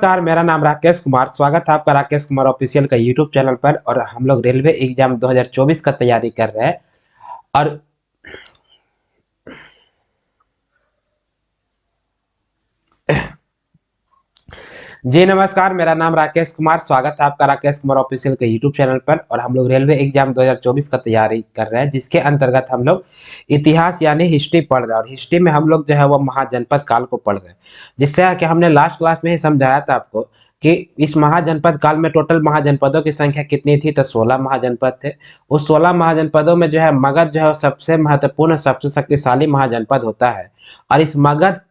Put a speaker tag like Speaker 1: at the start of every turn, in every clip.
Speaker 1: नमस्कार, मेरा नाम राकेश कुमार। स्वागत है आपका राकेश कुमार ऑफिशियल का यूट्यूब चैनल पर। और हम लोग रेलवे एग्जाम 2024 का तैयारी कर रहे हैं। और जी नमस्कार, मेरा नाम राकेश कुमार। स्वागत है आपका राकेश कुमार ऑफिशियल के यूट्यूब चैनल पर। और हम लोग रेलवे एग्जाम 2024 का तैयारी कर रहे हैं, जिसके अंतर्गत हम लोग इतिहास यानी हिस्ट्री पढ़ रहे हैं। और हिस्ट्री में हम लोग जो है वो महाजनपद काल को पढ़ रहे हैं। जिससे कि हमने लास्ट क्लास में ही समझाया था आपको कि इस महाजनपद काल में टोटल महाजनपदों की संख्या कितनी थी, तो 16 महाजनपद थे। उस 16 महाजनपदों में जो है मगध जो है सबसे महत्वपूर्ण, सबसे शक्तिशाली महाजनपद होता है। और इस मगध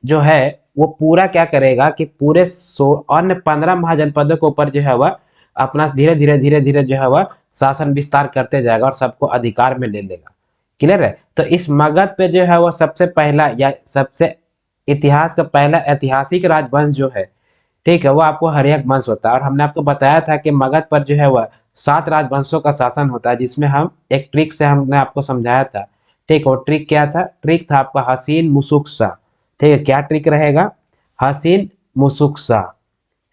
Speaker 1: जो है वो पूरा क्या करेगा कि पूरे अन्य 15 महाजनपदों के ऊपर जो है वह अपना धीरे धीरे जो है वह शासन विस्तार करते जाएगा और सबको अधिकार में ले लेगा। क्लियर है। तो इस मगध पे जो है वो सबसे पहला या सबसे इतिहास का पहला ऐतिहासिक राजवंश जो है, ठीक है, वो आपको हर्यक वंश होता है। और हमने आपको बताया था कि मगध पर जो है वह 7 राजवंशों का शासन होता है, जिसमें हम एक ट्रिक से हमने आपको समझाया था। ठीक है, वो ट्रिक क्या था? ट्रिक था आपका हसीन मुसुक्सा। ठीक है, क्या ट्रिक रहेगा? हसीन मुसुक्सा।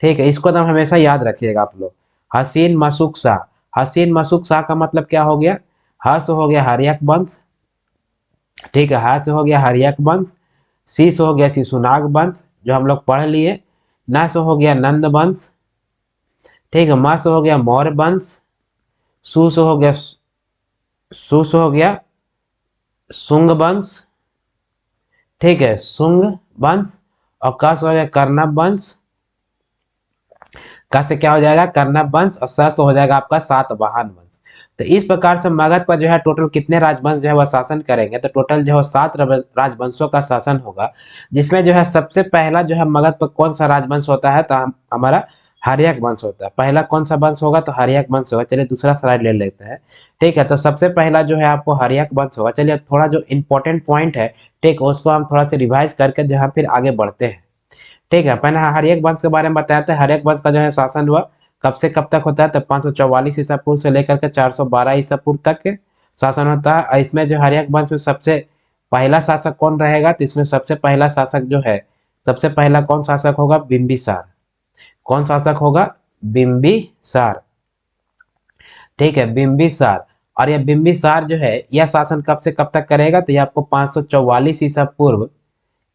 Speaker 1: ठीक है, इसको तो हमेशा याद रखिएगा आप लोग। हसीन मसुक्सा। हसीन मसुक्सा का मतलब क्या हो गया? ह से हो गया हर्यक वंश। ठीक है, ह से हो गया हर्यक वंश। सी से हो गया शिशुनाग वंश, जो हम लोग पढ़ लिए। न से हो गया नंद वंश। ठीक है, म से हो गया मौर्य वंश। सु से हो गया शुंग वंश। ठीक है, शुंग वंश। और क से हो गया कर्णव वंश। क से क्या हो जाएगा? कर्णव वंश। और स से हो जाएगा आपका सातवाहन वंश। तो इस प्रकार से मगध पर जो है टोटल कितने राजवंश जो है वह शासन करेंगे, तो टोटल जो है 7 राजवंशों का शासन होगा। जिसमें जो है सबसे पहला जो है मगध पर कौन सा राजवंश होता है, तो हमारा हर्यक वंश होता है। पहला कौन सा वंश होगा? तो हर्यक वंश होगा। चलिए दूसरा स्लाइड ले लेते हैं। ठीक है, तो सबसे पहला जो है आपको हर्यक वंश होगा। चलिए थोड़ा जो इंपॉर्टेंट पॉइंट है, ठीक, उसको हम थोड़ा सा रिवाइज करके जो है फिर आगे बढ़ते हैं। ठीक है, पहले हर्यक वंश के बारे में बताया था। हर्यक वंश का जो है शासन हुआ कब से कब तक होता है, तो 544 ईसा पूर्व से लेकर के 412 ईसा पूर्व तक के शासन होता है। और इसमें जो हर्यक वंश में सबसे पहला शासक कौन रहेगा, तो इसमें सबसे पहला शासक जो है, सबसे पहला कौन शासक होगा? बिंबिसार। कौन शासक होगा? बिंबिसार। ठीक है, बिंबिसार। और यह बिंबिसार जो है यह शासन कब से कब तक करेगा, तो ये आपको 544 ईसा पूर्व,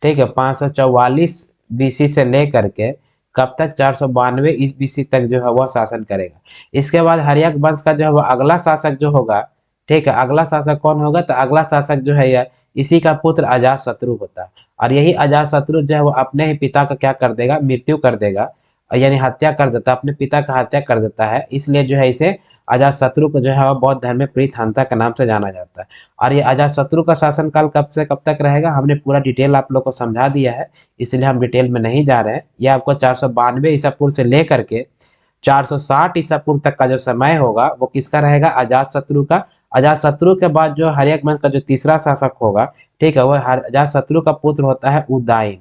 Speaker 1: ठीक है, 544 बीसी से लेकर के कब तक? 492 इस बीसी तक जो है वह शासन करेगा। इसके बाद हर्यक वंश का जो है वह अगला शासक जो होगा, ठीक है, अगला शासक कौन होगा? तो अगला शासक जो है यह इसी का पुत्र अजातशत्रु होता है। और यही अजातशत्रु जो है वो अपने ही पिता का क्या कर देगा? मृत्यु कर देगा। यानी हत्या कर देता है, अपने पिता का हत्या कर देता है। इसलिए जो है इसे अजातशत्रु को जो है वह बौद्ध धर्म में प्रीतहंता के नाम से जाना जाता है। और ये अजातशत्रु का शासनकाल कब से कब तक रहेगा, हमने पूरा डिटेल आप लोग को समझा दिया है, इसलिए हम डिटेल में नहीं जा रहे हैं। ये आपको 492 ईसा पूर्व से लेकर के 460 ईसा पूर्व तक का जो समय होगा वो किसका रहेगा? अजातशत्रु का। अजातशत्रु के बाद जो हर्यक वंश का जो तीसरा शासक होगा, ठीक है, वह अजातशत्रु का पुत्र होता है उदयन।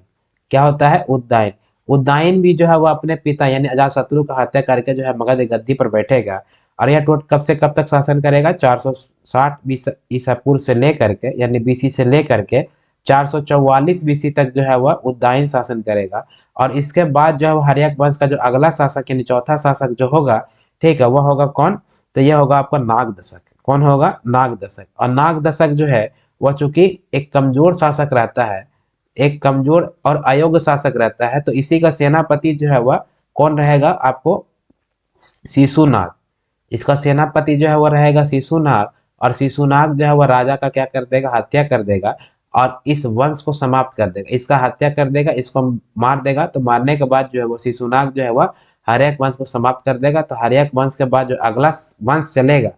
Speaker 1: क्या होता है? उदयन। उदयन भी जो है वो अपने पिता यानी अजातशत्रु का हत्या करके जो है मगध की गद्दी पर बैठेगा। और यह टोट कब से कब तक शासन करेगा? 460 ईसा पूर्व से लेकर के यानी बीसी से लेकर के 444 बीसी तक जो है वह उदयन शासन करेगा। और इसके बाद जो है वो हर्यक वंश का जो अगला शासक यानी चौथा शासक जो होगा, ठीक है, वह होगा कौन? तो यह होगा आपका नागदशक। कौन होगा? नागदशक। और नागदशक जो है वह चूंकि एक कमजोर शासक रहता है, एक कमजोर और अयोग्य शासक रहता है, तो इसी का सेनापति जो है वह कौन रहेगा? आपको शिशुनाग। इसका सेनापति जो है वो रहेगा शिशुनाग। और शिशुनाग जो है वो राजा का क्या कर देगा? हत्या कर देगा। और इस वंश को समाप्त कर देगा, इसका हत्या कर देगा, इसको मार देगा। तो मारने के बाद जो है वो शिशुनाग जो है वह हर्यक वंश को समाप्त कर देगा। तो हर्यक वंश के बाद जो अगला वंश चलेगा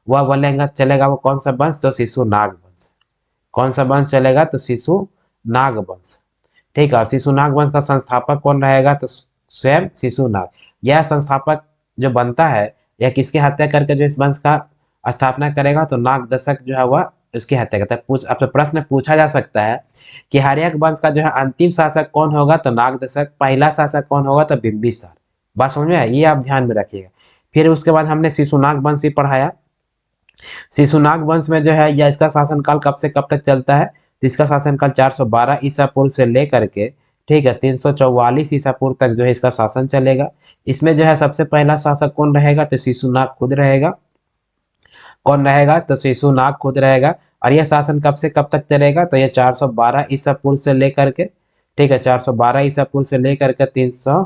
Speaker 1: वह बोलेगा चलेगा वो कौन सा वंश? तो शिशुनाग वंश। कौन सा वंश चलेगा? तो शिशुनाग वंश। ठीक है, और शिशुनाग वंश का संस्थापक कौन रहेगा? तो स्वयं शिशुनाग। यह संस्थापक जो बनता है या किसकी हत्या करके जो इस वंश का स्थापना करेगा, तो नागदशक जो है वह उसकी हत्या करता है। आपसे प्रश्न पूछा जा सकता है कि हर्यक वंश का जो है अंतिम शासक कौन होगा? तो नागदशक। पहला शासक कौन होगा? तो बिंबिसार। बात समझ में आई? ये आप ध्यान में रखिएगा। फिर उसके बाद हमने शिशुनाग वंश भी पढ़ाया। शिशुनाग वंश में जो है या इसका शासनकाल कब से कब तक चलता है, तो इसका शासनकाल 412 ईसा पूर्व से लेकर के ठीक है, 344 ईसा पूर्व तक जो है इसका शासन चलेगा। इसमें जो है सबसे पहला शासक कौन रहेगा, तो शिशुनाग खुद रहेगा। कौन रहेगा, तो शिशुनाग खुद रहेगा। और यह शासन कब से कब तक चलेगा, तो यह 412 ईसा पूर्व से लेकर के, ठीक है, 412 ईसा पूर्व से लेकर के 300,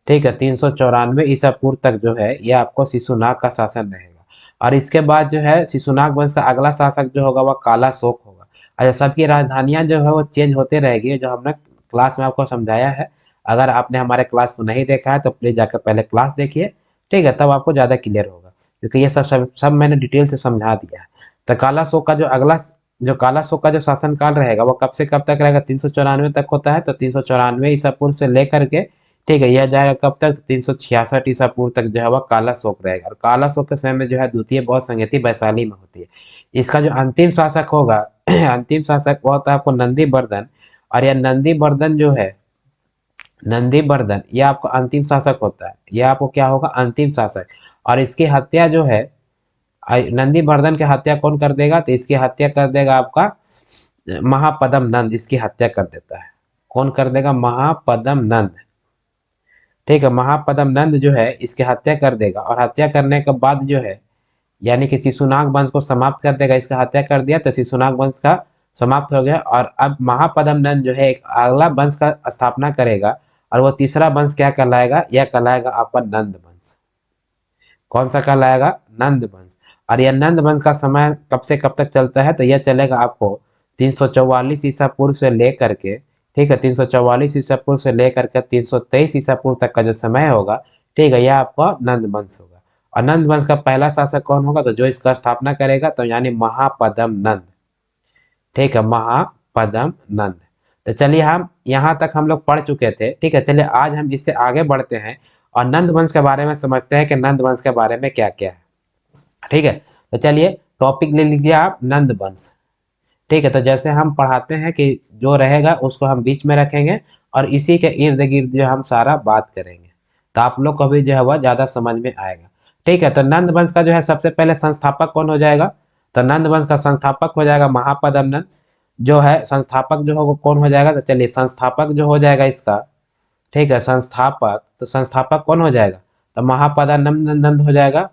Speaker 1: ठीक है, 394 ईसा पूर्व तक जो है यह आपको शिशुनाग का शासन रहेगा। और इसके बाद जो है शिशुनाग वंश का अगला शासक जो होगा वह काला शोक होगा। अच्छा, सबकी राजधानियां जो है वो चेंज होते रहेगी, जो हमने क्लास में आपको समझाया है। अगर आपने हमारे क्लास को नहीं देखा है तो प्लीज जाकर पहले क्लास देखिए, ठीक है, तब आपको ज्यादा क्लियर होगा, क्योंकि ये सब मैंने डिटेल से समझा दिया है। तो काला शोक का जो काला शोक का जो शासनकाल रहेगा वो कब से कब तक रहेगा, 394 तक होता है, तो 394 ईसा पूर्व से लेकर के, ठीक है, यह जाएगा कब तक, 366 ईसा पूर्व तक जो है वह काला शोक रहेगा। और काला शोक के समय में जो है द्वितीय बौद्ध संहति वैशाली में होती है। इसका जो अंतिम शासक होगा अंतिम शासक वो होता है आपको नंदी बर्धन। और यह नंदी बर्धन जो है, नंदी बर्धन यह आपको अंतिम शासक होता है, यह आपको क्या होगा, अंतिम शासक। और इसकी हत्या जो है, नंदी बर्धन की हत्या कौन कर देगा, तो इसकी हत्या कर देगा आपका महापदम नंद, इसकी हत्या कर देता है। कौन कर देगा, महापदम नंद, ठीक है, महापदम नंद जो है इसकी हत्या कर देगा। और हत्या करने के बाद जो है, यानी कि शिशुनाग वंश को समाप्त कर देगा, इसका हत्या कर दिया तो शिशुनाग वंश का समाप्त हो गया। और अब महापदम नंद जो है एक अगला वंश का स्थापना करेगा, और वो तीसरा वंश क्या कहलाएगा, यह कहलाएगा आपका नंद वंश। कौन सा कहलाएगा, नंद वंश। और यह नंद वंश का समय कब से कब तक चलता है, तो यह चलेगा आपको 344 ईसा पूर्व से लेकर के, ठीक है, 344 ईसा पूर्व से लेकर के 323 ईसा पूर्व तक का जो समय होगा, ठीक है, यह आपका नंद वंश होगा। और नंद वंश का पहला शासक कौन होगा, तो जो इसका स्थापना करेगा, तो यानी महापदम नंद, ठीक है, महापदम नंद। तो चलिए हम यहाँ तक हम लोग पढ़ चुके थे, ठीक है, चलिए आज हम इससे आगे बढ़ते हैं और नंद वंश के बारे में समझते हैं कि नंद वंश के बारे में क्या क्या है, ठीक है। तो चलिए टॉपिक ले लीजिए आप, नंद वंश, ठीक है। तो जैसे हम पढ़ाते हैं कि जो रहेगा उसको हम बीच में रखेंगे और इसी के इर्द गिर्द जो हम सारा बात करेंगे, तो आप लोग को भी जो है वह ज्यादा समझ में आएगा, ठीक है। तो नंद वंश का जो है सबसे पहले संस्थापक कौन हो जाएगा, तो नंद वंश का संस्थापक हो जाएगा महापदम नंद। जो है संस्थापक जो होगा कौन हो जाएगा, तो चलिए संस्थापक जो हो जाएगा इसका, ठीक है, संस्थापक, तो संस्थापक कौन हो जाएगा, तो महापदम नंद हो जाएगा।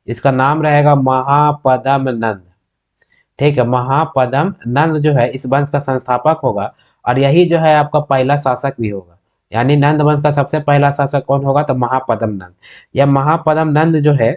Speaker 1: इसका नाम रहेगा महापदम नंद, ठीक है, महापदम नंद जो है इस वंश का संस्थापक होगा। और यही जो है आपका पहला शासक भी होगा, यानी नंद वंश का सबसे पहला शासक कौन होगा, तो महापदम नंद। यह महापदम नंद जो है,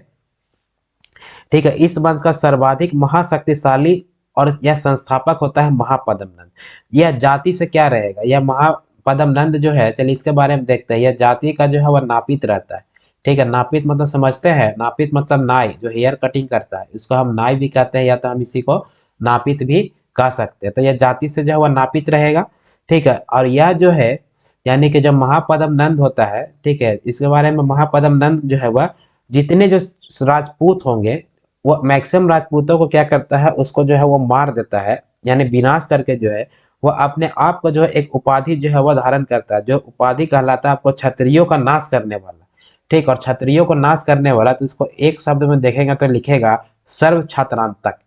Speaker 1: ठीक है, इस वंश का सर्वाधिक महाशक्तिशाली और यह संस्थापक होता है महापदम नंद। यह जाति से क्या रहेगा, यह महापदम नंद जो है, चलिए इसके बारे में देखते हैं। यह जाति का जो है वह नापित रहता है, ठीक है। नापित मतलब समझते हैं, नापित मतलब नाई, जो हेयर कटिंग करता है उसको हम नाई भी कहते हैं, या तो हम इसी को नापित भी कह सकते हैं। तो यह जाति से जो है वह नापित रहेगा, ठीक है। और यह जो है, यानी कि जब महापदम नंद होता है, ठीक है, इसके बारे में महापदम नंद जो है वह जितने जो राजपूत होंगे, वो मैक्सिमम राजपूतों को क्या करता है, उसको जो है वो मार देता है, यानी विनाश करके जो है वो अपने आप को जो है एक उपाधि जो है वह धारण करता है, जो उपाधि कहलाता है आपको क्षत्रियो का नाश करने वाला, ठीक। और क्षत्रियो को नाश करने वाला, तो इसको एक शब्द में देखेंगे तो लिखेगा सर्व छात्रांतक।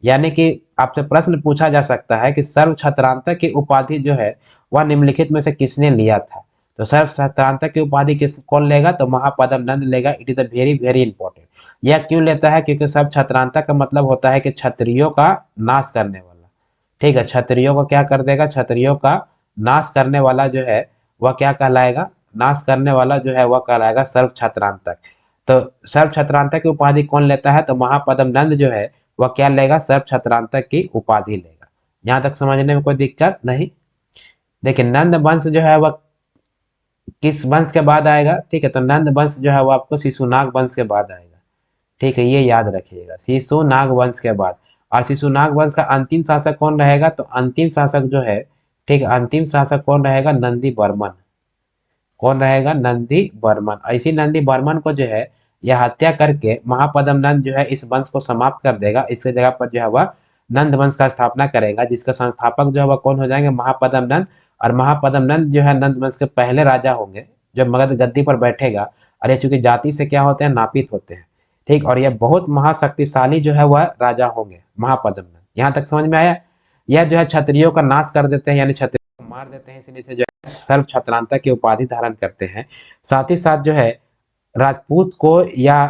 Speaker 1: यानी कि आपसे प्रश्न पूछा जा सकता है कि सर्व छात्रांतक की उपाधि जो है वह निम्नलिखित में से किसने लिया था, तो सर्व छात्रांतक की उपाधि किस कौन लेगा, तो महापदम नंद लेगा। It is a very very important. यह क्यों लेता है, क्योंकि सब छात्रांतक का मतलब होता है कि क्षत्रियो का नाश करने वाला, ठीक है, क्षत्रियो को क्या कर देगा, क्षत्रियो का नाश करने वाला जो है वह क्या कहलाएगा, नाश करने वाला जो है वह कहलाएगा सर्व छात्रांतक। तो सर्व छात्रांतक की उपाधि कौन लेता है, तो महापदम नंद जो है वह क्या लेगा, सर्व छात्रांतक की उपाधि लेगा। यहाँ तक समझने में कोई दिक्कत नहीं। देखिए नंद वंश जो है वह किस वंश के बाद आएगा, ठीक है, तो नंद वंश जो है वह आपको शिशुनाग वंश के बाद आएगा, ठीक है, ये याद रखिएगा, शिशुनाग वंश के बाद। और शिशुनाग वंश का अंतिम शासक कौन रहेगा, तो अंतिम शासक जो है, ठीक है, अंतिम शासक कौन रहेगा, नंदी बर्मन। कौन रहेगा, नंदी बर्मन। ऐसी नंदी बर्मन को जो है यह हत्या करके महापदम नंद जो है इस वंश को समाप्त कर देगा। इसके जगह पर जो है वह नंद वंश का स्थापना करेगा, जिसका संस्थापक जो है वह कौन हो जाएंगे, महापदम नंद। और महापदम नंद जो है नंद वंश के पहले राजा होंगे जो मगध गद्दी पर बैठेगा। और ये चूंकि जाति से क्या होते हैं, नापित होते हैं, ठीक। और यह बहुत महाशक्तिशाली जो है वह राजा होंगे महापदम नंद। यहाँ तक समझ में आया। यह जो है क्षत्रियो का नाश कर देते हैं, यानी क्षत्रियो को मार देते हैं, इसलिए इसे जो है सर्व छत्रांता की उपाधि धारण करते हैं। साथ ही साथ जो है राजपूत को या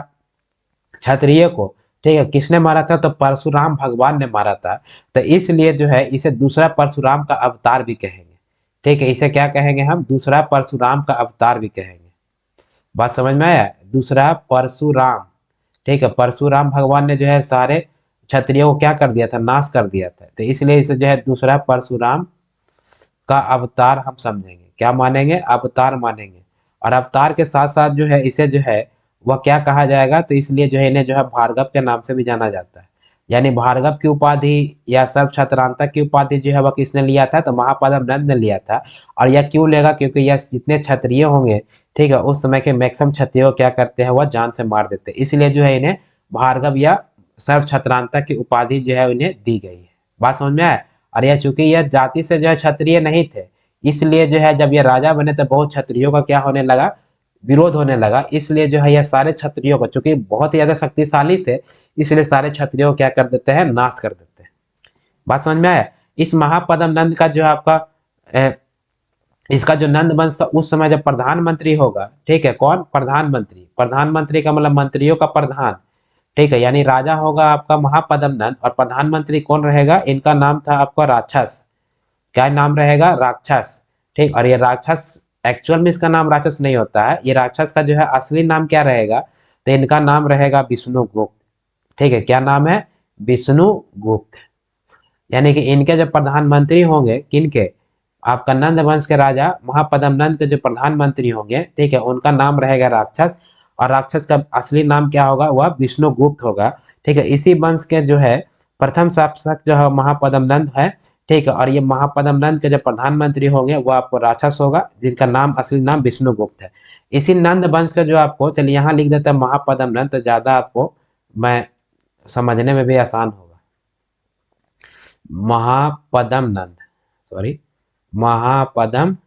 Speaker 1: क्षत्रिय को, ठीक है, किसने मारा था? तो परशुराम भगवान ने मारा था। तो इसलिए जो है इसे दूसरा परशुराम का अवतार भी कहेंगे। ठीक है, इसे क्या कहेंगे हम? दूसरा परशुराम का अवतार भी कहेंगे। बात समझ में आया? दूसरा परशुराम। ठीक है, परशुराम भगवान ने जो है सारे क्षत्रियों को क्या कर दिया था? नाश कर दिया था। तो इसलिए इसे जो है दूसरा परशुराम का अवतार हम समझेंगे। क्या मानेंगे? अवतार मानेंगे। और अवतार के साथ साथ जो है इसे जो है वह क्या कहा जाएगा? तो इसलिए जो है इन्हें जो है भार्गव के नाम से भी जाना जाता है। यानी भार्गव की उपाधि या सर्व छत्रांता की उपाधि जो है वह किसने लिया था? तो महापद्म नंद ने लिया था। और यह क्यों लेगा? क्योंकि यह जितने क्षत्रिय होंगे, ठीक है, उस समय के मैक्सिमम क्षत्रियो क्या करते हैं? वह जान से मार देते हैं। इसलिए जो है इन्हें भार्गव या सर्व छत्रांता की उपाधि जो है इन्हें दी गई है। बात समझ में आया? और यह चूंकि यह जाति से जो है क्षत्रिय नहीं थे, इसलिए जो है जब ये राजा बने तो बहुत क्षत्रियों का क्या होने लगा? विरोध होने लगा। इसलिए जो है यह सारे क्षत्रियों को, चूंकि बहुत ही ज्यादा शक्तिशाली थे, इसलिए सारे क्षत्रियों को क्या कर देते हैं? नाश कर देते हैं। बात समझ में आया? इस महापद्म नंद का जो आपका अ, इसका जो नंद वंश का उस समय जब प्रधानमंत्री होगा, ठीक है, कौन? प्रधानमंत्री। प्रधानमंत्री का मतलब मंत्रियों का प्रधान। ठीक है, यानी राजा होगा आपका महापद्म नंद और प्रधानमंत्री कौन रहेगा? इनका नाम था आपका राक्षस। क्या नाम रहेगा? राक्षस। ठीक, और ये राक्षस एक्चुअल में इसका नाम राक्षस नहीं होता है, ये राक्षस का जो है असली नाम क्या रहेगा? तो इनका नाम रहेगा विष्णुगुप्त। ठीक है, क्या नाम है? विष्णुगुप्त। यानी कि इनके जो प्रधानमंत्री होंगे, किनके? आपका नंद वंश के राजा महापद्म नंद के जो प्रधानमंत्री होंगे, ठीक है, उनका नाम रहेगा राक्षस। और राक्षस का असली नाम क्या होगा? वह विष्णुगुप्त होगा। ठीक है, इसी वंश के जो है प्रथम शासक जो है महापद्म नंद है। ठीक है, और ये महापद्म नंद के जो प्रधानमंत्री होंगे वो आपको राक्षस होगा, जिनका नाम असली नाम विष्णुगुप्त है। इसी नंद वंश का जो आपको, चलिए यहाँ लिख देता है महापद्म नंद, तो ज्यादा आपको मैं समझने में भी आसान होगा। महापद्म नंद, सॉरी, महापद्म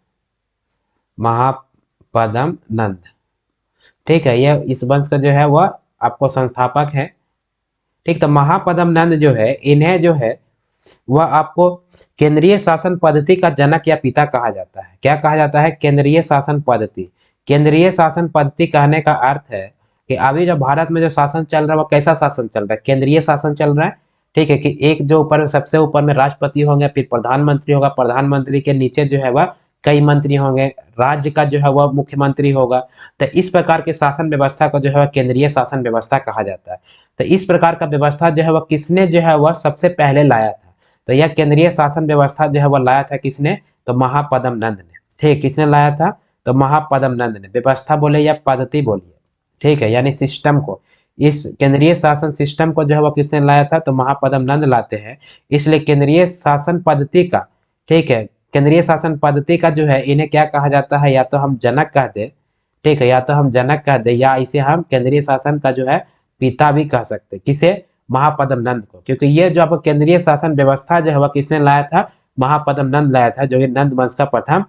Speaker 1: महापद्म नंद। ठीक है, यह इस वंश का जो है वह आपको संस्थापक है। ठीक, तो महापद्म नंद जो है, इन्हें जो है वह आपको केंद्रीय शासन पद्धति का जनक या पिता कहा जाता है। क्या कहा जाता है? केंद्रीय शासन पद्धति। केंद्रीय शासन पद्धति कहने का अर्थ है कि अभी जो भारत में जो शासन चल रहा है वो कैसा शासन चल रहा है? केंद्रीय शासन चल रहा है। ठीक है, कि एक जो ऊपर सबसे ऊपर में राष्ट्रपति होंगे, फिर प्रधानमंत्री होगा, प्रधानमंत्री के नीचे जो है वह कई मंत्री होंगे, राज्य का जो है वह मुख्यमंत्री होगा। तो इस प्रकार के शासन व्यवस्था को जो है केंद्रीय शासन व्यवस्था कहा जाता है। तो इस प्रकार का व्यवस्था जो है वह किसने जो है वह सबसे पहले लाया था? तो यह केंद्रीय शासन व्यवस्था जो है वह लाया था किसने? तो महापद्म नंद ने। ठीक, किसने लाया था? तो महापद्म नंद ने। व्यवस्था बोले या पद्धति बोलिए, ठीक है, यानी सिस्टम को, इस केंद्रीय शासन सिस्टम को जो है वह किसने लाया था? तो महापद्म नंद लाते हैं। इसलिए केंद्रीय शासन पद्धति का, ठीक है, केंद्रीय शासन पद्धति का जो है इन्हें क्या कहा जाता है? या तो हम जनक कह दे, ठीक है, या तो हम जनक कह दे, या इसे हम केंद्रीय शासन का जो है पिता भी कह सकते। किसे? महापद्म नंद को। क्योंकि ये जो आपको केंद्रीय शासन व्यवस्था जो है वह किसने लाया था? महापद्म नंद लाया था, जो कि नंद वंश का प्रथम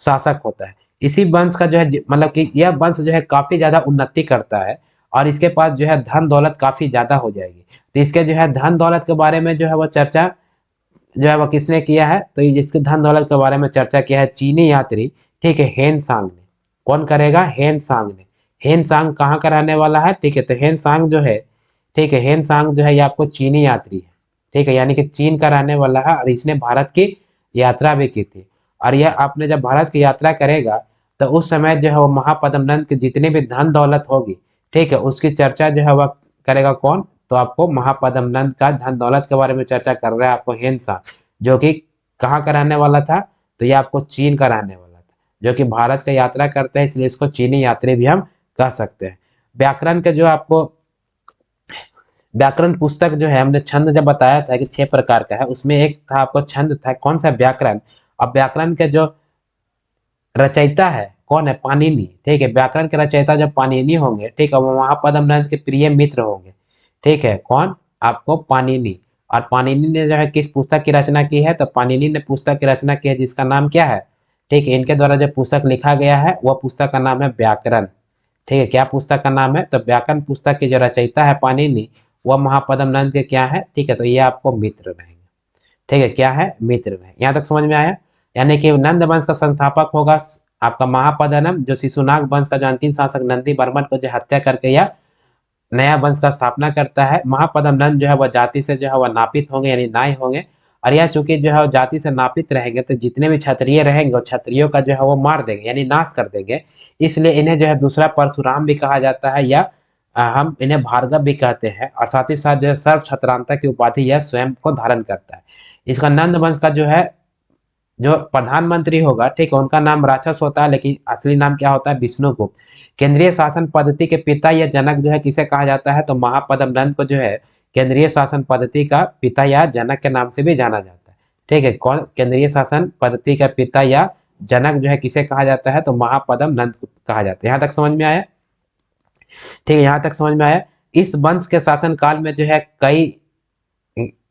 Speaker 1: शासक होता है। इसी वंश का जो है मतलब कि यह वंश जो है काफी ज्यादा उन्नति करता है और इसके पास जो है धन दौलत काफी ज्यादा हो जाएगी। तो इसके जो है धन दौलत के बारे में जो है वो चर्चा जो है वो किसने किया है? तो इसके धन दौलत के बारे में चर्चा किया है चीनी यात्री, ठीक है, हेन सांग ने। कौन करेगा? हेन सांग ने। हेन सांग कहाँ का रहने वाला है? ठीक है, तो हेन सांग जो है, ठीक है, हेन सांग जो है ये आपको चीनी यात्री है। ठीक है, यानी कि चीन का रहने वाला है और इसने भारत की यात्रा भी की थी। और यह आपने जब भारत की यात्रा करेगा तो उस समय जो है वो महापद्म नंद की जितनी भी धन दौलत होगी, ठीक है, उसकी चर्चा जो है वह करेगा कौन? तो आपको महापद्म नंद का धन दौलत के बारे में चर्चा कर रहा है आपको हेन सांग, जो कि कहाँ का रहने वाला था? तो ये आपको चीन का रहने वाला था, जो कि भारत का यात्रा करते हैं, इसलिए इसको चीनी यात्री भी हम कह सकते हैं। व्याकरण के जो आपको व्याकरण पुस्तक जो है, हमने छंद जब बताया था कि 6 प्रकार का है, उसमें एक था आपको छंद था कौन सा? व्याकरण। अब व्याकरण के जो रचयिता है कौन है? पाणिनि। ठीक है, व्याकरण के रचयिता जब पाणिनि होंगे, ठीक है, वो महापद्म नंद के प्रिय मित्र होंगे। ठीक है, कौन? आपको पाणिनि। और पाणिनि ने जो है किस पुस्तक की रचना की है? तो पाणिनि ने पुस्तक की रचना की है जिसका नाम क्या है? ठीक है, इनके द्वारा जो पुस्तक लिखा गया है वह पुस्तक का नाम है व्याकरण। ठीक है, क्या पुस्तक का नाम है? तो व्याकरण पुस्तक की जो रचयिता है पाणिनि, वह महापद्म नंद के क्या है? ठीक है, तो ये आपको मित्र रहेंगे। ठीक है, क्या है? मित्र रहे। यहाँ तक समझ में आया? यानी कि नंद वंश का संस्थापक होगा आपका महापद्मनंद, जो शिशुनाग वंश का जो अंतिम शासक नंदी वर्मन को जो हत्या करके या नया वंश का स्थापना करता है। महापद्मनंद जो है वह जाति से जो है वह नापित होंगे, यानी नाई होंगे, और यह चूंकि जो है जाति से नापित रहेंगे तो जितने भी क्षत्रिय रहेंगे वो क्षत्रियों का जो है वो मार देंगे, यानी नाश कर देंगे। इसलिए इन्हें जो है दूसरा परशुराम भी कहा जाता है, या हम इन्हें भार्गव भी कहते हैं, और साथ ही साथ जो है सर्व क्षत्रांता की उपाधि यह स्वयं को धारण करता है। इसका नंद वंश का जो है जो प्रधानमंत्री होगा, ठीक है, उनका नाम राक्षस होता है, लेकिन असली नाम क्या होता है, विष्णुगुप्त। केंद्रीय शासन पद्धति के पिता या जनक जो है किसे कहा जाता है, तो महापद्मनंद को जो है केंद्रीय शासन पद्धति का पिता या जनक के नाम से भी जाना जाता है। ठीक है, कौन केंद्रीय शासन पद्धति का पिता या जनक जो है किसे कहा जाता है, तो महापद्मनंद को कहा जाता है। यहाँ तक समझ में आया? ठीक है, यहाँ तक समझ में आया। इस वंश के शासन काल में जो है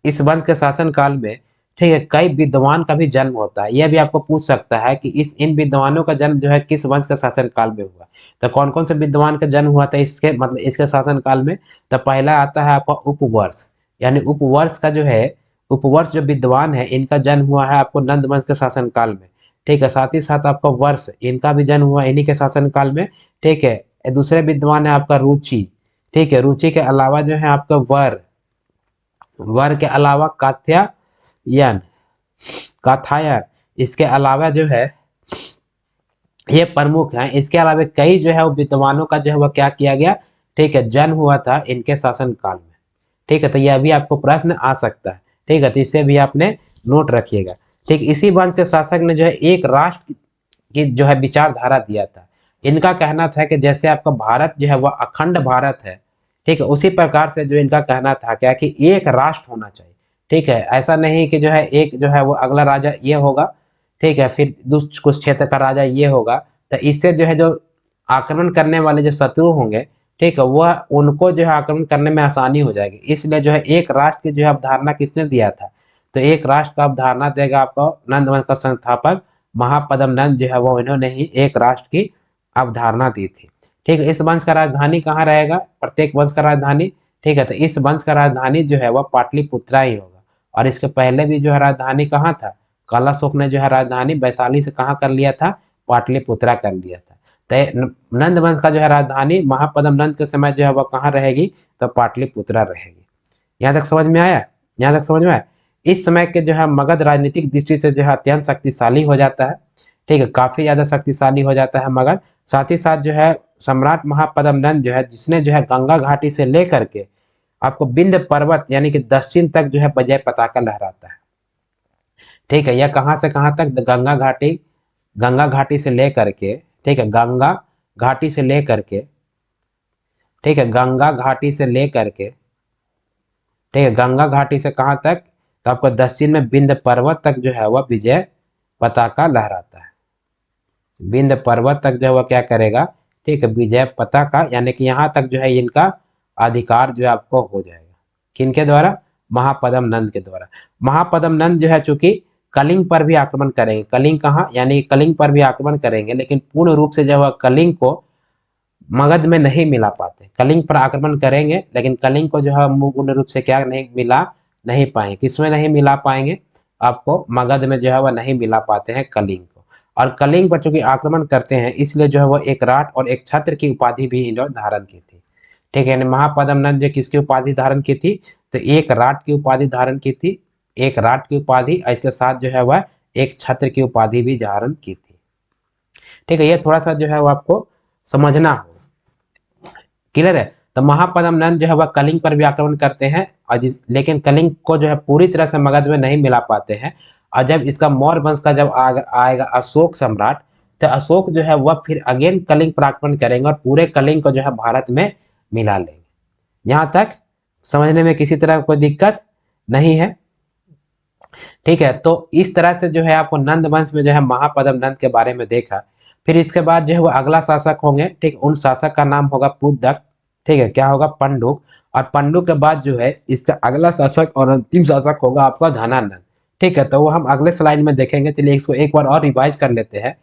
Speaker 1: इस वंश के शासन काल में, ठीक है, कई विद्वान का भी जन्म होता है। यह भी आपको पूछ सकता है कि इन विद्वानों का जन्म जो है किस वंश के शासन काल में हुआ। तो कौन कौन से विद्वान का जन्म हुआ था इसके मतलब इसके शासन काल में? तो पहला आता है आपका उपवर्ष, यानी उपवर्ष का जो है उपवर्ष जो विद्वान है इनका जन्म हुआ है आपको नंद वंश के शासन काल में। ठीक है, साथ ही साथ आपका वर्ष, इनका भी जन्म हुआ इन्हीं के शासन काल में। ठीक है, दूसरे विद्वान है आपका रुचि। ठीक है, रुचि के अलावा जो है आपका वर के अलावा कात्यायन, काथायन, इसके अलावा जो है ये प्रमुख हैं। इसके अलावा कई जो है वो विद्वानों का जो है वह क्या किया गया, ठीक है, जन्म हुआ था इनके शासन काल में। ठीक है, तो यह भी आपको प्रश्न आ सकता है। ठीक है, तो इसे भी आपने नोट रखिएगा। ठीक, इसी वंश के शासक ने जो है एक राष्ट्र की जो है विचारधारा दिया था। इनका कहना था कि जैसे आपका भारत जो है वह अखंड भारत है, ठीक है, उसी प्रकार से जो इनका कहना था क्या कि एक राष्ट्र होना चाहिए। ठीक है, ऐसा नहीं कि जो है एक जो है वो अगला राजा ये होगा, ठीक है, फिर कुछ क्षेत्र का राजा ये होगा, तो इससे जो है जो आक्रमण करने वाले जो शत्रु होंगे, ठीक है, वह उनको जो है आक्रमण करने में आसानी हो जाएगी। इसलिए जो है एक राष्ट्र की जो है अवधारणा किसने दिया था, तो एक राष्ट्र का अवधारणा देगा आपको नंद वंश का संस्थापक महापद्मनंद जो है वो इन्होंने ही एक राष्ट्र की अवधारणा दी थी। ठीक है, इस वंश का राजधानी कहाँ रहेगा, प्रत्येक वंश का राजधानी, ठीक है, तो इस वंश का राजधानी जो है वह पाटलिपुत्रा ही होगा। और इसके पहले भी जो है राजधानी कहाँ था, कालाशोक ने जो है राजधानी वैशाली से कहाँ कर लिया था, पाटलिपुत्रा कर लिया था। तो नंद वंश का जो है राजधानी महापद्मनंद के समय जो है वह कहाँ रहेगी, तो पाटलिपुत्रा रहेगी। यहाँ तक समझ में आया? यहाँ तक समझ में आया? इस समय के जो है मगध राजनीतिक दृष्टि से जो है अत्यंत शक्तिशाली हो जाता है। ठीक है, काफी ज्यादा शक्तिशाली हो जाता है मगध। साथ ही साथ जो है सम्राट महापद्मनंद जो है जिसने जो है गंगा घाटी से लेकर के आपको विंध्य पर्वत यानी कि दक्षिण तक जो है विजय पताका लहराता है। ठीक है, यह कहाँ से कहाँ तक, गंगा घाटी से लेकर के, ठीक है, गंगा घाटी से लेकर के, ठीक है, गंगा घाटी से लेकर के, ठीक है, गंगा घाटी से कहाँ तक, तो आपको दक्षिण में विंध्य पर्वत तक जो है वह विजय पताका लहराता है। विंध्य पर्वत तक जो है वह क्या करेगा, ठीक है, विजय पताका, यानी कि यहाँ तक जो है इनका अधिकार जो है आपको हो जाएगा। किनके द्वारा, महापद्मनंद के द्वारा। महापद्मनंद जो है चूंकि कलिंग पर भी आक्रमण करेंगे, कलिंग कहाँ, यानी कलिंग पर भी आक्रमण करेंगे, लेकिन पूर्ण रूप से जो है कलिंग को मगध में नहीं मिला पाते। कलिंग पर आक्रमण करेंगे लेकिन कलिंग को जो है पूर्ण रूप से क्या नहीं मिला नहीं पाएंगे। किसमें नहीं मिला पाएंगे, आपको मगध में जो है वह नहीं मिला पाते हैं कलिंग को। और कलिंग पर चूंकि आक्रमण करते हैं इसलिए जो है वो एक राट और एक छत्र की उपाधि भी इन्होंने धारण की थी। ठीक है, यानी महापद्मनंद जो किसकी उपाधि धारण की थी, तो एक राट की उपाधि धारण की थी, एक राट की उपाधि, और इसके साथ जो है वह एक छत्र की उपाधि भी धारण की थी। ठीक है, ये थोड़ा सा जो है वो आपको समझना हो, क्लियर है। तो महापद्मनंद जो है वह कलिंग पर भी आक्रमण करते हैं और लेकिन कलिंग को जो है पूरी तरह से मगध में नहीं मिला पाते हैं। और जब इसका मौर्य वंश का जब आएगा अशोक सम्राट, तो अशोक जो है वह फिर अगेन कलिंग पर आक्रमण करेंगे और पूरे कलिंग को जो है भारत में मिला लेंगे। यहाँ तक समझने में किसी तरह कोई दिक्कत नहीं है? ठीक है, तो इस तरह से जो है आपको नंद वंश में जो है महापद्मनंद के बारे में देखा। फिर इसके बाद जो है वो अगला शासक होंगे, ठीक, उन शासक का नाम होगा पुदक। ठीक है, क्या होगा, पंडुक। और पंडुक के बाद जो है इसका अगला शासक और अंतिम शासक होगा आपका धनानंद। ठीक है, तो वो हम अगले स्लाइड में देखेंगे। चलिए इसको एक बार और रिवाइज कर लेते हैं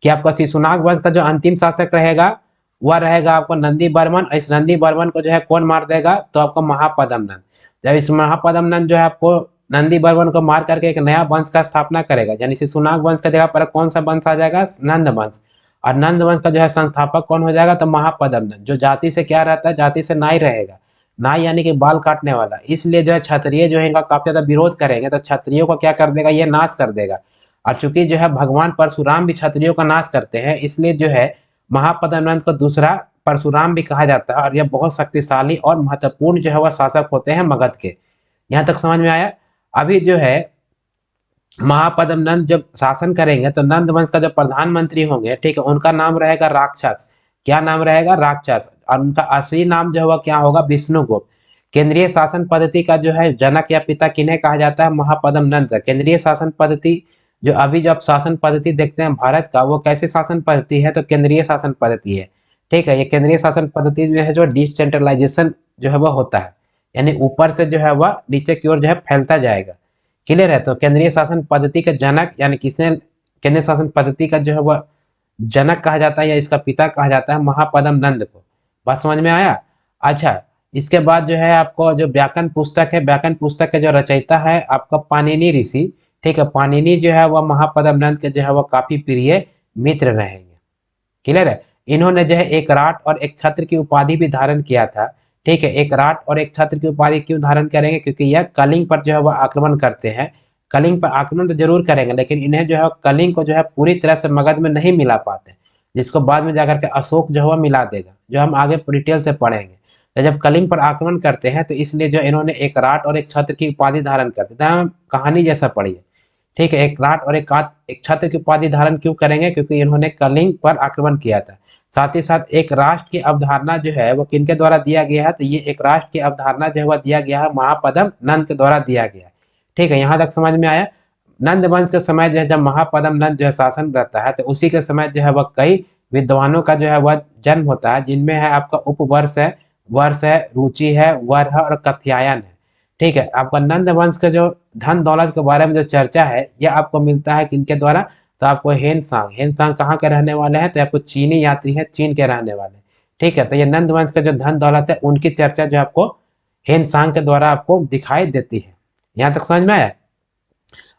Speaker 1: कि आपका शिशुनाग वंश का जो अंतिम शासक रहेगा वह रहेगा आपको नंदी बर्मन। इस नंदी बर्मन को जो है कौन मार देगा, तो आपको महापद्मनंद। जब इस महापद्मनंद जो है आपको नंदी बर्मन को मार करके एक नया वंश का स्थापना करेगा, यानी शिशुनाग वंश का जगह पर कौन सा वंश आ जाएगा, नंद वंश। और नंद वंश का जो है संस्थापक कौन हो जाएगा, तो महापद्म नंद, जो जाति से क्या रहता है, जाति से नाई रहेगा। नाई यानी कि बाल काटने वाला, इसलिए जो है क्षत्रिय जो है इनका काफी ज्यादा विरोध करेंगे, तो क्षत्रियों को क्या कर देगा, ये नाश कर देगा। और चूंकि जो है भगवान परशुराम भी क्षत्रियों का नाश करते हैं, इसलिए जो है महापद्म नंद को दूसरा परशुराम भी कहा जाता है। और यह बहुत शक्तिशाली और महत्वपूर्ण जो है वह शासक होते हैं मगध के। यहाँ तक समझ में आया। अभी जो है महापद्म नंद जब शासन करेंगे तो नंद वंश का जो प्रधानमंत्री होंगे, ठीक है, उनका नाम रहेगा राक्षस। क्या नाम रहेगा, राक्षस। और उनका असली नाम जो है क्या होगा, विष्णुगुप्त। केंद्रीय शासन पद्धति का जो है जनक या पिता किन्हें कहा जाता है, महापद्म नंद का। केंद्रीय शासन पद्धति जो अभी जो आप शासन पद्धति देखते हैं भारत का, वो कैसी शासन पद्धति है, तो केंद्रीय शासन पद्धति है। ठीक है, ये केंद्रीय शासन पद्धति जो है जो डिसेंट्रलाइजेशन जो है वह होता है, यानी ऊपर से जो है वह नीचे की ओर जो है फैलता जाएगा। क्लियर है। तो केंद्रीय शासन पद्धति के जनक यानी किसने केंद्रीय शासन पद्धति का जो है वह जनक कहा जाता है या इसका पिता कहा जाता है, महापद्म नंद को। बात समझ में आया। अच्छा, इसके बाद जो है आपको जो व्याकरण पुस्तक है, व्याकरण पुस्तक के जो रचयिता है आपका पाणिनि ऋषि। ठीक है, पाणिनि जो है वह महापद्म नंद के जो है वह काफी प्रिय मित्र रहेंगे। क्लियर है। इन्होंने जो है एक राट और एक छत्र की उपाधि भी धारण किया था। ठीक है, एक राट और एक छत्र की उपाधि क्यों धारण करेंगे, क्योंकि यह कलिंग पर जो है वह आक्रमण करते हैं। कलिंग पर आक्रमण तो जरूर करेंगे, लेकिन इन्हें जो है कलिंग को जो है पूरी तरह से मगध में नहीं मिला पाते, जिसको बाद में जाकर के अशोक जो है वह मिला देगा, जो हम आगे डिटेल से पढ़ेंगे। तो जब कलिंग पर आक्रमण करते हैं तो इसलिए जो इन्होंने एक राट और एक छत्र की उपाधि धारण करते थे। हम कहानी जैसा पढ़िए। ठीक है, एक राट और एक छत्र की उपाधि धारण क्यों करेंगे, क्योंकि इन्होंने कलिंग पर आक्रमण किया था। साथ ही साथ एक राष्ट्र की अवधारणा जो है वो किनके द्वारा दिया गया है, तो ये एक राष्ट्र की अवधारणा जो है वह दिया गया है महापद्म नंद के द्वारा दिया गया है। ठीक है, यहाँ तक समझ में आया। नंद वंश के समय जो है जब महापद्म नंद जो है शासन करता है, तो उसी के समय जो है वह कई विद्वानों का जो है वह जन्म होता है, जिनमें है आपका उपवर्ष है, वर्ष है, रुचि है, वर है और कथ्यायन है। ठीक है, आपका नंद वंश का जो धन दौलत के बारे में जो चर्चा है यह आपको मिलता है किनके द्वारा, तो आपको हेनसांग कहाँ के रहने वाले हैं, तो आपको चीनी यात्री है, चीन के रहने वाले। ठीक है, तो ये नंद वंश का जो धन दौलत है उनकी चर्चा जो आपको हेनसांग के द्वारा आपको दिखाई देती है। यहाँ तक समझ में आया।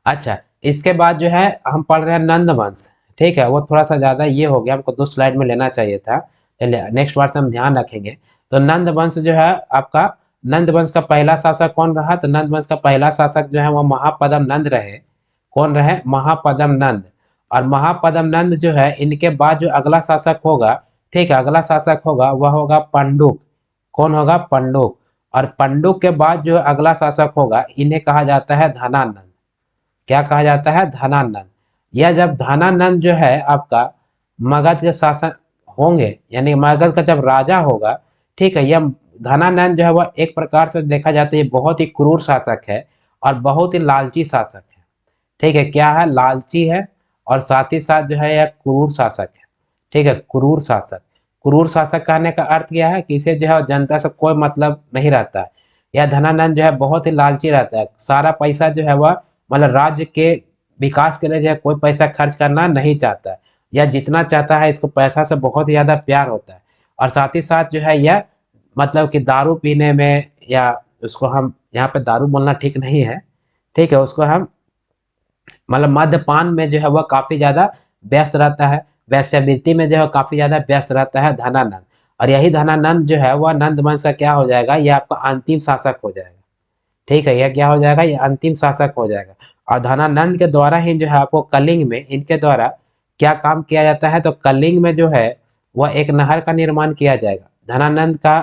Speaker 1: अच्छा, इसके बाद जो है हम पढ़ रहे हैं नंद वंश। ठीक है, वो थोड़ा सा ज्यादा ये हो गया, हमको 2 स्लाइड में लेना चाहिए था। चलिए नेक्स्ट बार से हम ध्यान रखेंगे। तो नंद वंश जो है आपका, नंद वंश का पहला शासक कौन रहा, तो नंद वंश का पहला शासक जो है वो महापद्म नंद रहे। कौन रहे, महापद्म नंद। और महापद्म नंद जो है इनके बाद जो अगला शासक होगा, ठीक है, अगला शासक होगा वह होगा पंडुक। कौन होगा, पंडुक। और पंडुक के बाद जो अगला शासक होगा इन्हें कहा जाता है धनानंद। क्या कहा जाता है, धनानंद। यह जब धनानंद जो है आपका मगध के शासन होंगे, यानी मगध का जब राजा होगा, ठीक है, यह धनानंद जो है वह एक प्रकार से देखा जाता है ये बहुत ही क्रूर शासक है और बहुत ही लालची शासक है। ठीक है, क्या है, लालची है और साथ ही साथ जो है यह क्रूर शासक है। ठीक है, क्रूर शासक। क्रूर शासक कहने का अर्थ क्या है कि इसे जो है जनता से कोई मतलब नहीं रहता है। यह धनानंद जो है बहुत ही लालची रहता है, सारा पैसा जो है वह मतलब राज्य के विकास के लिए जो है कोई पैसा खर्च करना नहीं चाहता है। यह जितना चाहता है इसको पैसा से बहुत ही ज्यादा प्यार होता है। और साथ ही साथ जो है यह मतलब कि दारू पीने में, या उसको हम यहाँ पे दारू बोलना ठीक नहीं है, ठीक है, उसको हम मतलब मद्यपान में जो है वह काफी ज्यादा व्यस्त रहता है, वैश्यवृत्ति में जो है काफी ज्यादा व्यस्त रहता है धनानंद। और यही धनानंद जो है वह नंद वंश का क्या हो जाएगा, यह आपका अंतिम शासक हो जाएगा। ठीक है, यह क्या हो जाएगा, यह अंतिम शासक हो जाएगा। और धनानंद के द्वारा ही जो है आपको कलिंग में इनके द्वारा क्या काम किया जाता है, तो कलिंग में जो है वह एक नहर का निर्माण किया जाएगा। धनानंद का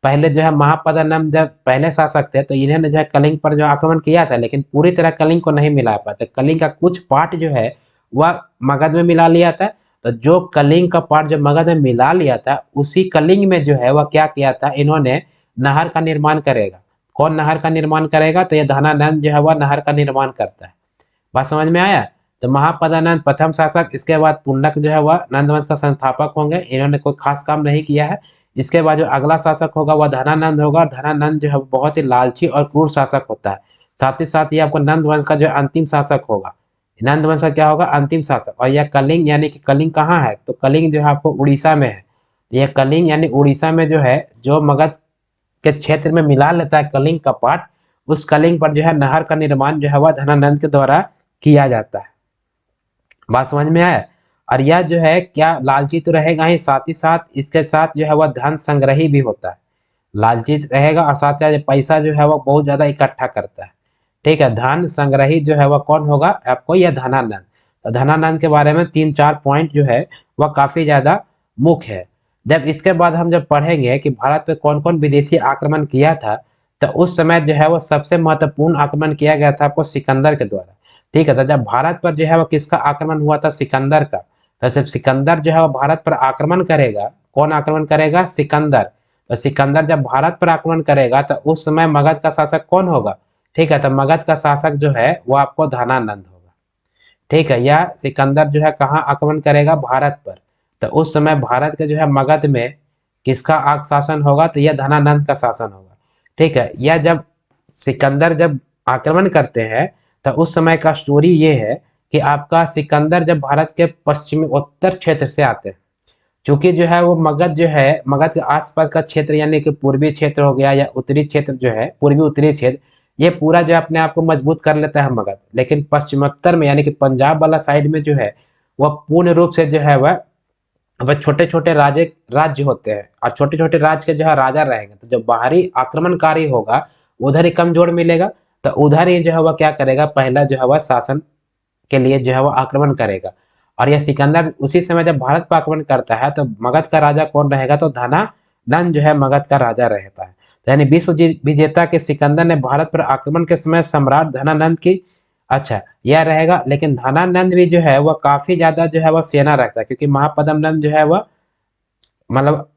Speaker 1: पहले जो है महापद्म जब पहले शासक थे तो इन्होंने जो है कलिंग पर जो आक्रमण किया था, लेकिन पूरी तरह कलिंग को नहीं मिला पाते। कलिंग का कुछ पार्ट जो है वह मगध में मिला लिया था। तो जो कलिंग का पार्ट जो मगध में मिला लिया था, उसी कलिंग में जो है वह क्या किया था, इन्होंने नहर का निर्माण करेगा। कौन नहर का निर्माण करेगा, तो ये धनानंद जो है वह नहर का निर्माण करता है। बात समझ में आया। तो महापद्म प्रथम शासक, इसके बाद पुंडक जो है वह नंदवंश का संस्थापक होंगे, इन्होंने कोई खास काम नहीं किया है। इसके बाद जो अगला शासक होगा वह धनानंद होगा। धनानंद जो है बहुत ही लालची और क्रूर शासक होता है। साथ ही साथ ये आपको नंद वंश का जो अंतिम शासक होगा, नंद वंश का क्या होगा, अंतिम शासक। और यह कलिंग, यानी कि कलिंग कहाँ है, तो कलिंग जो है आपको उड़ीसा में है। यह कलिंग यानी उड़ीसा में जो है, जो मगध के क्षेत्र में मिला लेता है कलिंग का पार्ट, उस कलिंग पर जो है नहर का निर्माण जो है वह धनानंद के द्वारा किया जाता है। बात समझ में आया। और यह जो है क्या लालची तो रहेगा ही, साथ ही साथ इसके साथ जो है वह धन संग्रही भी होता है। लालची रहेगा और साथ साथ पैसा जो है वह बहुत ज्यादा इकट्ठा करता है। ठीक है, धन संग्रही जो है वह कौन होगा आपको, यह धनानंद। तो धनानंद के बारे में 3-4 पॉइंट जो है वह काफी ज्यादा मुख्य है। जब इसके बाद हम जब पढ़ेंगे कि भारत पे कौन कौन विदेशी आक्रमण किया था, तो उस समय जो है वह सबसे महत्वपूर्ण आक्रमण किया गया था आपको सिकंदर के द्वारा। ठीक है, तो जब भारत पर जो है वह किसका आक्रमण हुआ था, सिकंदर का। तो जब सिकंदर जो है वह भारत पर आक्रमण करेगा, कौन आक्रमण करेगा, सिकंदर। तो सिकंदर जब भारत पर आक्रमण करेगा तो उस समय मगध का शासक कौन होगा। ठीक है, तो मगध का शासक जो है वो आपको धनानंद होगा। ठीक है, यह सिकंदर जो है कहाँ आक्रमण करेगा, भारत पर। तो उस समय भारत के जो है मगध में किसका शासन होगा, तो यह धनानंद का शासन होगा। ठीक है, यह जब सिकंदर जब आक्रमण करते हैं तो उस समय का स्टोरी ये है कि आपका सिकंदर जब भारत के पश्चिमी उत्तर क्षेत्र से आते हैं, चूंकि जो है वो मगध जो है, मगध के आसपास का क्षेत्र यानी कि पूर्वी क्षेत्र हो गया या उत्तरी क्षेत्र जो है, पूर्वी उत्तरी क्षेत्र, ये पूरा जो अपने आप को मजबूत कर लेता है मगध। लेकिन पश्चिमोत्तर में यानी कि पंजाब वाला साइड में जो है वह पूर्ण रूप से जो है वह छोटे छोटे राज्य होते हैं, और छोटे छोटे राज्य के जो है राजा रहेंगे। तो जब बाहरी आक्रमणकारी होगा उधर ही कमजोर मिलेगा, तो उधर ही जो है वह क्या करेगा, पहला जो है वह शासन के लिए जो है वह आक्रमण करेगा। और यह सिकंदर उसी समय जब भारत पर आक्रमण करता है तो मगध का राजा कौन रहेगा, तो धनानंद जो है मगध का राजा रहता है। तो यानी विश्व विजेता के सिकंदर ने भारत पर आक्रमण के समय सम्राट धनानंद की, अच्छा यह रहेगा। लेकिन धनानंद भी जो है वह काफी ज्यादा जो है वह सेना रखता है, क्योंकि महापद्म नंद जो है वह मतलब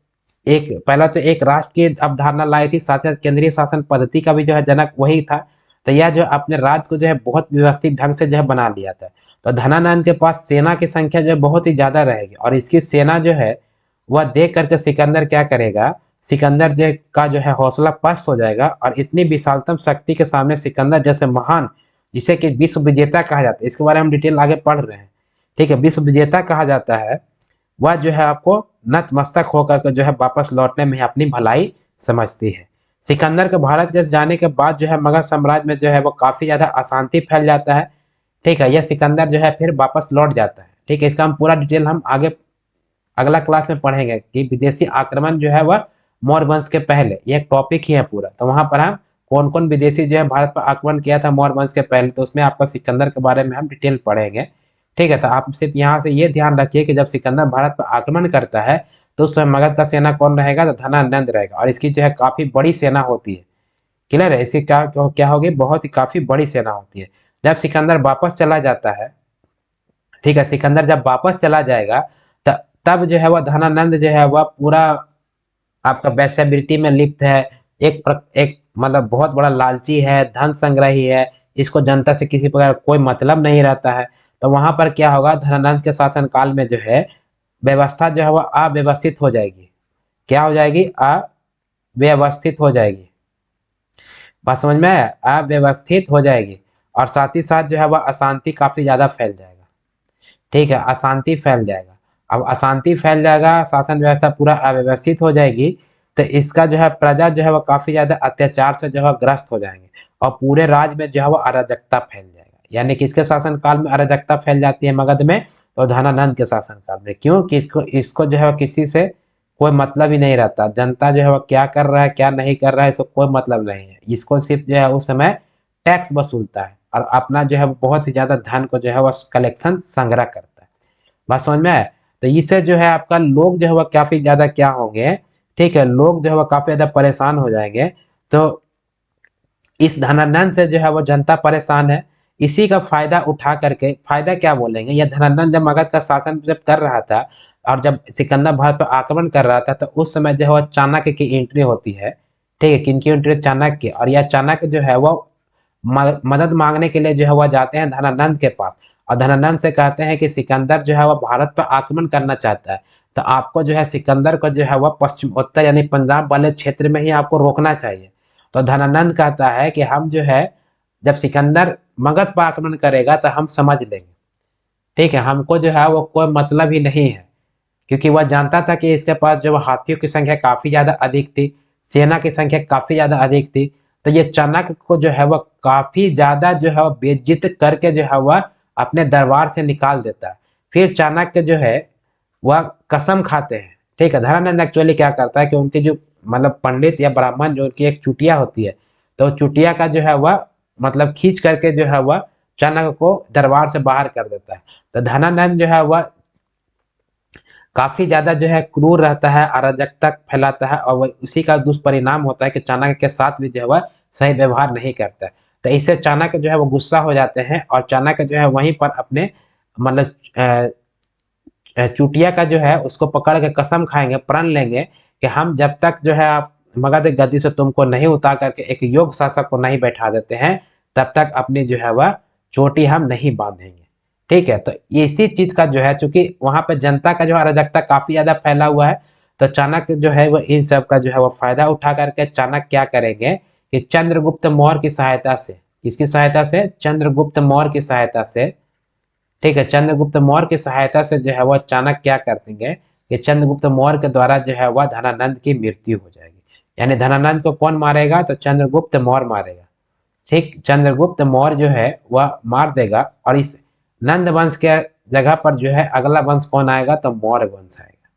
Speaker 1: एक पहला तो एक राष्ट्र की अवधारणा लाई थी, साथ ही केंद्रीय शासन पद्धति का भी जो है जनक वही था। तो यह जो अपने राज्य को जो है बहुत व्यवस्थित ढंग से जो है बना लिया था। तो धनानंद के पास सेना की संख्या जो है बहुत ही ज्यादा रहेगी, और इसकी सेना जो है वह देख करके सिकंदर क्या करेगा, सिकंदर जो का जो है हौसला पस्त हो जाएगा। और इतनी विशालतम शक्ति के सामने सिकंदर जैसे महान, जिसे कि विश्व विजेता कहा जाता है, इसके बारे में हम डिटेल आगे पढ़ रहे हैं। ठीक है, विश्व विजेता कहा जाता है, वह जो है आपको नतमस्तक होकर के जो है वापस लौटने में अपनी भलाई समझती है। सिकंदर के भारत के जाने के बाद जो है मगध साम्राज्य में जो है वो काफी ज्यादा अशांति फैल जाता है। ठीक है, यह सिकंदर जो है फिर वापस लौट जाता है। ठीक है, इसका हम पूरा डिटेल हम आगे अगला क्लास में पढ़ेंगे कि विदेशी आक्रमण जो है वह मौर्य वंश के पहले, ये एक टॉपिक ही है पूरा। तो वहां पर हम कौन कौन विदेशी जो है भारत पर आक्रमण किया था मौर्य वंश के पहले, तो उसमें आपका सिकंदर के बारे में हम डिटेल पढ़ेंगे। ठीक है, तो आप सिर्फ यहाँ से ये ध्यान रखिए कि जब सिकंदर भारत पर आक्रमण करता है तो उस समय मगध का सेना कौन रहेगा, तो धनानंद रहेगा, और इसकी जो है काफी बड़ी सेना होती है। क्लियर है, इसकी क्या क्या होगी, बहुत ही काफी बड़ी सेना होती है। जब सिकंदर वापस चला जाता है, ठीक है, सिकंदर जब वापस चला जाएगा तब जो है वह धनानंद जो है वह पूरा आपका वेश्यावृत्ति में लिप्त है। एक मतलब बहुत बड़ा लालची है, धन संग्रही है, इसको जनता से किसी प्रकार कोई मतलब नहीं रहता है। तो वहां पर क्या होगा, धनानंद के शासन काल में जो है व्यवस्था जो है वह अव्यवस्थित हो जाएगी। क्या हो जाएगी, अव्यवस्थित हो जाएगी। बात समझ में आया, अव्यवस्थित हो जाएगी। और साथ ही साथ जो है वह अशांति काफी ज्यादा फैल जाएगा। ठीक है, अशांति फैल जाएगा। अब अशांति फैल जाएगा, शासन व्यवस्था पूरा अव्यवस्थित हो जाएगी, तो इसका जो है प्रजा जो है वो काफी ज्यादा अत्याचार से जो है ग्रस्त हो जाएंगे, और पूरे राज्य में जो है वो अराजकता फैल जाएगा। यानी किसके शासन काल में अराजकता फैल जाती है मगध में, तो धनानंद के शासन काल में। क्यों कि इसको इसको जो है किसी से कोई मतलब ही नहीं रहता, जनता जो है वो क्या कर रहा है क्या नहीं कर रहा है इसको कोई मतलब नहीं है। इसको सिर्फ जो है उस समय टैक्स वसूलता है, और अपना जो है बहुत ही ज्यादा धन को जो है वह कलेक्शन संग्रह करता है। बात समझ में आया। तो इससे जो है आपका लोग जो है वह काफी ज्यादा क्या होंगे, ठीक है, लोग जो है वह काफी ज्यादा परेशान हो जाएंगे। तो इस धनानंद से जो है वो जनता परेशान है, इसी का फायदा उठा करके, फायदा क्या बोलेंगे, यह धनानंद जब मगध का शासन जब कर रहा था और जब सिकंदर भारत पर आक्रमण कर रहा था, तो उस समय जो है वो चाणक्य की एंट्री होती है। ठीक है, किनकी एंट्री, चाणक्य। और यह चाणक्य जो है वो मदद मांगने के लिए जो है वह जाते हैं धनानंद के पास, और धनानंद से कहते हैं कि सिकंदर जो है वह भारत पर आक्रमण करना चाहता है, तो आपको जो है सिकंदर को जो है वह पश्चिम उत्तर यानी पंजाब वाले क्षेत्र में ही आपको रोकना चाहिए। तो धनानंद कहता है कि हम जो है जब सिकंदर मगध पर आक्रमण करेगा तो हम समझ लेंगे। ठीक है, हमको जो है वो कोई मतलब ही नहीं है, क्योंकि वह जानता था कि इसके पास जो हाथियों की संख्या काफी ज्यादा अधिक थी, सेना की संख्या काफी ज्यादा अधिक थी। तो ये चाणक्य को जो है वह काफी ज्यादा जो है बेइज्जत करके जो है वह अपने दरबार से निकाल देता है। फिर चाणक्य जो है वह कसम खाते हैं। ठीक है, धनानंद एक्चुअली क्या करता है कि उनके जो मतलब पंडित या ब्राह्मण जो उनकी एक चुटिया होती है, तो चुटिया का जो है वह मतलब खींच करके जो है वह चाणक्य को दरबार से बाहर कर देता है। तो धनानंद जो है वह काफी ज्यादा जो है क्रूर रहता है, अराजकता फैलाता है, और वह उसी का दुष्परिणाम होता है कि चाणक्य के साथ भी जो है वह सही व्यवहार नहीं करता है। तो इससे चाणक्य जो है वो गुस्सा हो जाते हैं, और चाणक्य जो है वहीं पर अपने मतलब चुटिया का जो है उसको पकड़ के कसम खाएंगे, प्रण लेंगे कि हम जब तक जो है आप मगध गद्दी से तुमको नहीं उतार करके एक योग्य शासक को नहीं बैठा देते हैं, तब तक अपनी जो है वह चोटी हम नहीं बांधेंगे। ठीक है, तो इसी चीज का जो है, चूंकि वहां पे जनता का जो अराजकता काफी ज्यादा फैला हुआ है, तो चाणक्य जो है वो इन सब का जो है वो फायदा उठा करके चाणक्य क्या करेंगे कि चंद्रगुप्त मौर्य की सहायता से, किसकी सहायता से, चंद्रगुप्त मौर्य की सहायता से, ठीक है, चंद्रगुप्त मौर्य की सहायता से जो है वह चाणक्य क्या कर देंगे कि चंद्रगुप्त मौर्य के द्वारा जो है वह धनानंद की मृत्यु हो जाएगी। यानी धनानंद को कौन मारेगा, तो चंद्रगुप्त मौर्य मारेगा। ठीक, चंद्रगुप्त मौर्य जो है वह मार देगा, और इस नंद वंश के जगह पर जो है अगला वंश कौन आएगा, तो मौर्य वंश आएगा।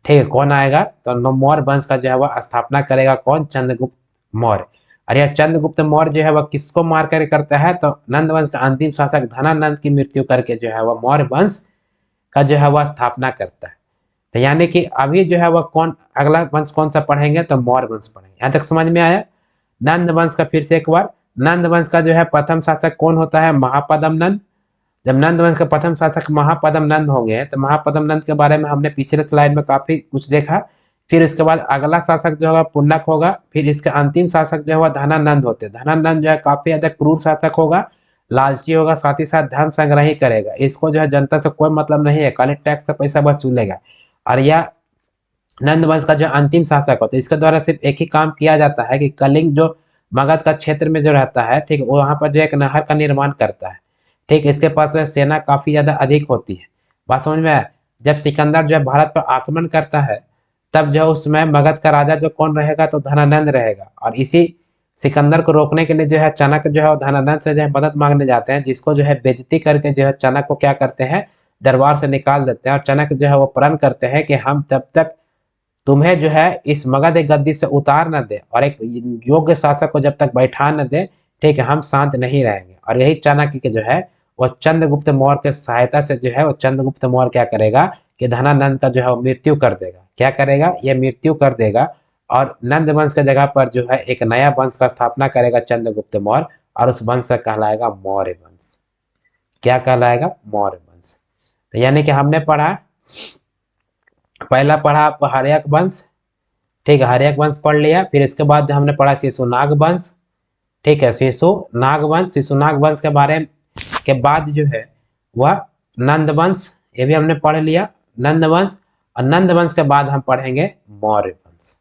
Speaker 1: ठीक है, कौन आएगा, तो मौर्य वंश का जो है वह स्थापना करेगा कौन, चंद्रगुप्त मौर्य। और यह चंद्रगुप्त मौर्य जो है वह किसको मार कर करता है, तो नंद वंश का अंतिम शासक धनानंद की मृत्यु करके जो है वह मौर्य वंश का जो है वह स्थापना करता है। तो यानी कि अभी जो है वह कौन अगला वंश कौन सा पढ़ेंगे, तो मौर्य वंश पढ़ेंगे। यहाँ तक समझ में आया। नंद वंश का फिर से एक बार, नंद वंश का जो है प्रथम शासक कौन होता है, महापदम नंद। जब नंद वंश के प्रथम शासक महापदम नंद होंगे, तो महापदम नंद के बारे में हमने पिछले स्लाइड में काफी कुछ देखा। फिर इसके बाद अगला शासक जो है पुलक होगा, फिर इसके अंतिम शासक जो है धनानंद होते हैं। धनानंद जो है काफी ज्यादा क्रूर शासक होगा, लालची होगा, साथ ही साथ धन संग्रह ही करेगा। इसको जो है जनता से कोई मतलब नहीं है, खाली टैक्स का पैसा वसूलेगा। और यह नंद वंश का जो अंतिम शासक होता है, इसके द्वारा सिर्फ एक ही काम किया जाता है कि कलिंग जो मगध का क्षेत्र में जो रहता है, ठीक, वो वहां पर जो एक नहर का निर्माण करता है। ठीक, इसके पास जो है सेना काफी ज्यादा अधिक होती है। बात समझ में आया। जब सिकंदर जो है भारत पर आक्रमण करता है, तब जो है उस समय मगध का राजा जो कौन रहेगा, तो धनानंद रहेगा। और इसी सिकंदर को रोकने के लिए जो है चाणक्य जो है वो धनानंद से जो है मदद मांगने जाते हैं, जिसको जो है बेइज्जती करके जो है चाणक्य को क्या करते हैं, दरबार से निकाल देते हैं। और चाणक्य जो है वो प्रण करते हैं कि हम तब तक तुम्हें जो है इस मगध गद्दी से उतार न दे और एक योग्य शासक को जब तक बैठा न दे, ठीक है, हम शांत नहीं रहेंगे। और यही चाणक्य के जो है वो चंद्रगुप्त मौर्य के सहायता से जो है वो चंद्रगुप्त मौर्य क्या करेगा कि धनानंद का जो है वो मृत्यु कर देगा। क्या करेगा, ये मृत्यु कर देगा, और नंद वंश के जगह पर जो है एक नया वंश का स्थापना करेगा चंद्रगुप्त मौर्य, और उस वंश का कहलाएगा मौर्य वंश। क्या कहलाएगा, मौर्य वंश। तो यानी कि हमने पढ़ा, पहला पढ़ा आपको हर्यक वंश। ठीक है, हर्यक वंश पढ़ लिया। फिर इसके बाद जो हमने पढ़ा शिशुनाग वंश। ठीक है, शिशुनाग वंश, शिशुनाग वंश के बारे के बाद जो है वह नंद वंश, ये भी हमने पढ़ लिया, नंद वंश। और नंद वंश के बाद हम पढ़ेंगे मौर्य वंश।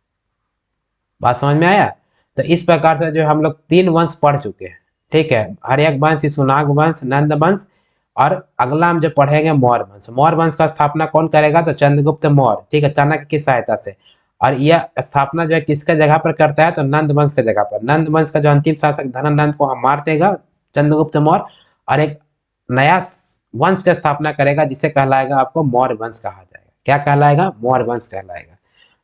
Speaker 1: बात समझ में आया। तो इस प्रकार से जो हम लोग 3 वंश पढ़ चुके हैं। ठीक है, हर्यक वंश, शिशुनाग वंश, नंद वंश, और अगला हम जो पढ़ेंगे मौर्य वंश। मौर्य वंश का स्थापना कौन करेगा, तो चंद्रगुप्त मौर्य। ठीक है, चाणक्य की सहायता से। और यह स्थापना जो है किसके जगह पर करता है, तो नंद वंश के जगह पर। नंद वंश का जो अंतिम शासक धनानंद को हम मार देगा चंद्रगुप्त मौर्य, और एक नया वंश की स्थापना करेगा, जिसे कहलाएगा आपको मौर्य वंश कहा जाएगा। क्या कहलाएगा, मौर्य वंश कहलाएगा।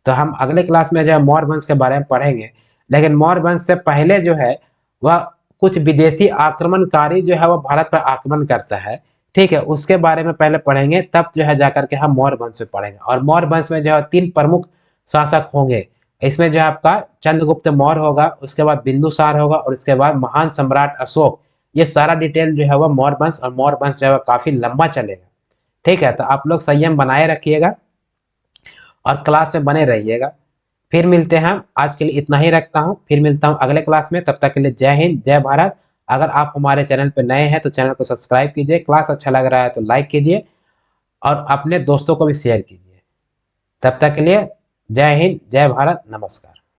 Speaker 1: तो हम अगले क्लास में जो है मौर्य वंश के बारे में पढ़ेंगे। लेकिन मौर्य वंश से पहले जो है वह कुछ विदेशी आक्रमणकारी जो है वह भारत पर आक्रमण करता है। ठीक है, उसके बारे में पहले पढ़ेंगे, तब जो है जाकर के हम मौर्य वंश में पढ़ेंगे। और मौर्य वंश में जो है 3 प्रमुख शासक होंगे। इसमें जो है आपका चंद्रगुप्त मौर्य होगा, उसके बाद बिंदुसार होगा, और उसके बाद महान सम्राट अशोक। ये सारा डिटेल जो है वह मौर्य वंश, और मौर्य वंश जो है काफी लंबा चलेगा। ठीक है, तो आप लोग संयम बनाए रखिएगा और क्लास में बने रहिएगा। फिर मिलते हैं, आज के लिए इतना ही रखता हूँ, फिर मिलता हूँ अगले क्लास में। तब तक के लिए जय हिंद, जय भारत। अगर आप हमारे चैनल पर नए हैं तो चैनल को सब्सक्राइब कीजिए, क्लास अच्छा लग रहा है तो लाइक कीजिए, और अपने दोस्तों को भी शेयर कीजिए। तब तक के लिए जय हिंद, जय भारत, नमस्कार।